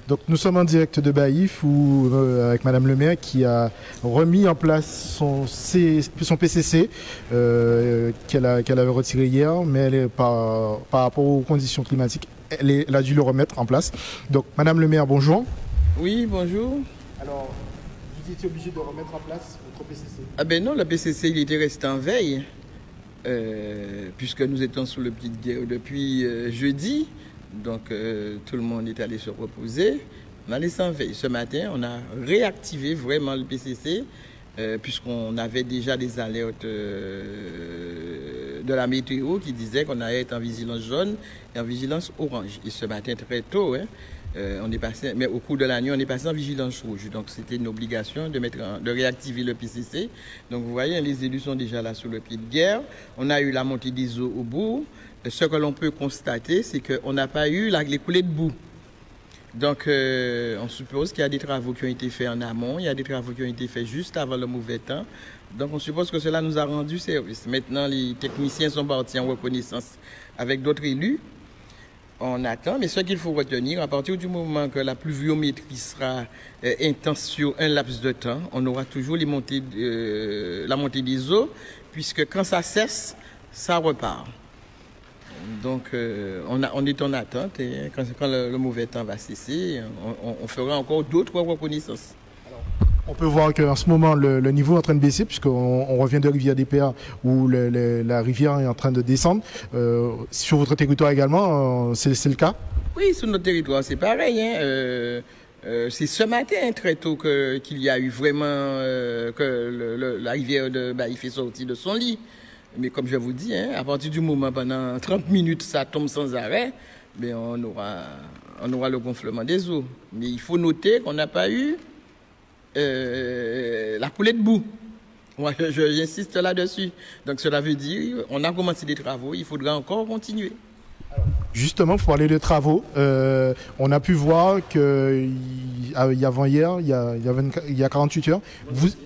Donc nous sommes en direct de Baïf avec Madame le maire qui a remis en place son PCC qu'elle avait retiré hier, mais par rapport aux conditions climatiques, elle a dû le remettre en place. Donc Madame le maire, bonjour. Oui, bonjour. Alors, vous étiez obligé de remettre en place votre PCC? Ah ben non, le PCC il était resté en veille, puisque nous étions sous le pied de guerre depuis jeudi. Donc tout le monde est allé se reposer. On a laissé en veille. Ce matin, on a réactivé vraiment le PCC, puisqu'on avait déjà des alertes de la météo qui disaient qu'on allait être en vigilance jaune et en vigilance orange. Et ce matin, très tôt, on est passé, mais au cours de la nuit, on est passé en vigilance rouge. Donc c'était une obligation de réactiver le PCC. Donc vous voyez, les élus sont déjà là sous le pied de guerre. On a eu la montée des eaux au bout. Ce que l'on peut constater, c'est qu'on n'a pas eu les coulées de boue. Donc on suppose qu'il y a des travaux qui ont été faits en amont, il y a des travaux qui ont été faits juste avant le mauvais temps. Donc on suppose que cela nous a rendu service. Maintenant, les techniciens sont partis en reconnaissance avec d'autres élus. On attend, mais ce qu'il faut retenir, à partir du moment que la pluviométrie sera intense sur un laps de temps, on aura toujours la montée des eaux, puisque quand ça cesse, ça repart. Donc on est en attente et quand le mauvais temps va cesser, on fera encore d'autres reconnaissances. On peut voir qu'en ce moment, le niveau est en train de baisser, puisqu'on revient de Rivière des Pères, où la rivière est en train de descendre. Sur votre territoire également, c'est le cas? Oui, sur notre territoire, c'est pareil. C'est ce matin, très tôt, qu'il y a eu vraiment que la rivière de Baïf est sortie de son lit. Mais comme je vous dis, à partir du moment, pendant 30 minutes, ça tombe sans arrêt, mais on aura le gonflement des eaux. Mais il faut noter qu'on n'a pas eu la coulée de boue. Moi, j'insiste là-dessus. Donc cela veut dire on a commencé des travaux, il faudra encore continuer. Justement, pour parler de travaux, on a pu voir qu'il y avant hier, il y a 48 heures,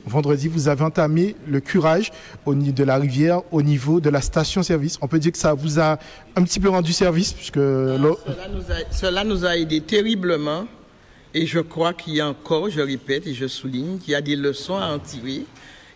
vendredi, vous avez entamé le curage de la rivière au niveau de la station-service. On peut dire que ça vous a un petit peu rendu service, puisque cela nous a aidé terriblement. Et je crois qu'il y a encore, je répète et je souligne, qu'il y a des leçons à en tirer.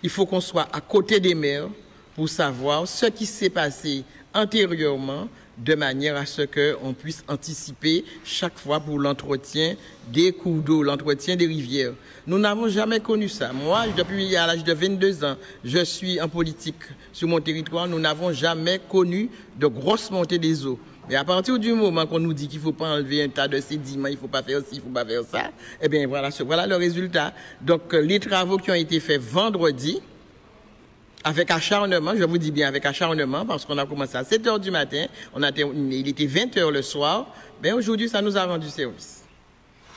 Il faut qu'on soit à côté des maires pour savoir ce qui s'est passé antérieurement, de manière à ce qu'on puisse anticiper chaque fois pour l'entretien des cours d'eau, l'entretien des rivières. Nous n'avons jamais connu ça. Moi, depuis à l'âge de 22 ans, je suis en politique sur mon territoire. Nous n'avons jamais connu de grosses montées des eaux. Mais à partir du moment qu'on nous dit qu'il ne faut pas enlever un tas de sédiments, il ne faut pas faire ci, il ne faut pas faire ça, eh bien voilà le résultat. Donc les travaux qui ont été faits vendredi, avec acharnement, je vous dis bien avec acharnement, parce qu'on a commencé à 7 h du matin, il était 20 h le soir, mais aujourd'hui ça nous a rendu service.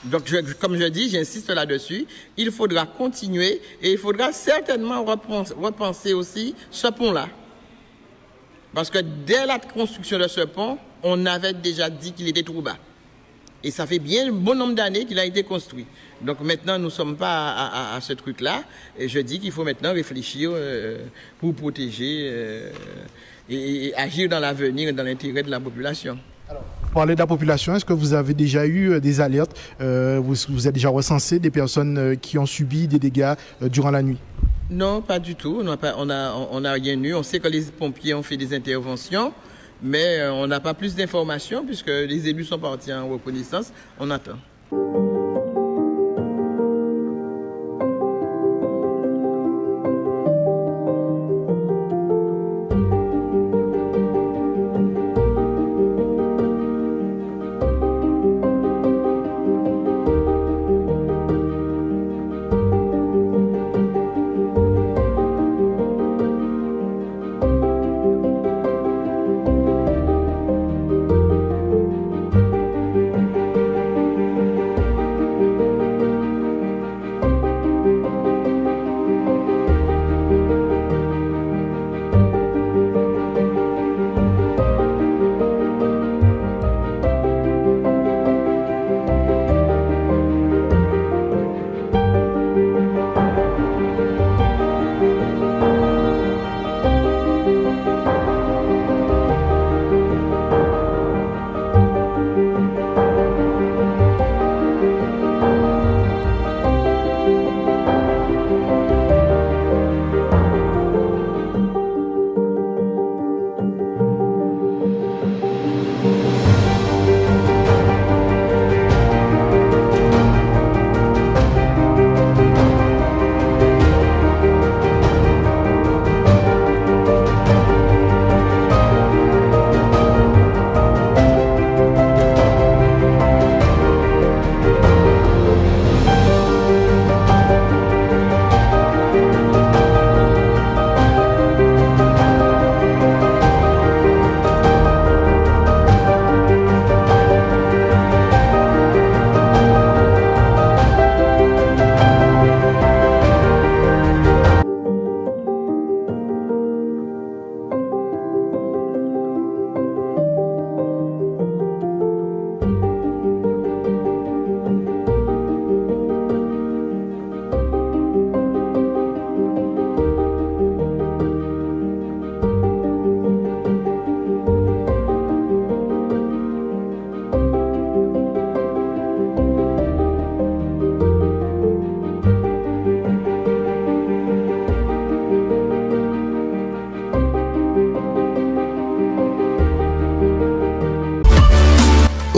Donc comme je dis, j'insiste là-dessus, il faudra continuer et il faudra certainement repenser aussi ce pont-là. Parce que dès la construction de ce pont, on avait déjà dit qu'il était trop bas. Et ça fait bien un bon nombre d'années qu'il a été construit. Donc maintenant, nous ne sommes pas à ce truc-là. Et je dis qu'il faut maintenant réfléchir pour protéger et agir dans l'avenir et dans l'intérêt de la population. Alors, pour parler de la population, est-ce que vous avez déjà eu des alertes, vous avez déjà recensé des personnes qui ont subi des dégâts durant la nuit? Non, pas du tout. On n'a rien eu. On sait que les pompiers ont fait des interventions, mais on n'a pas plus d'informations puisque les élus sont partis en reconnaissance. On attend.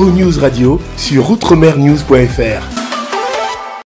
O News Radio sur outremernews.fr.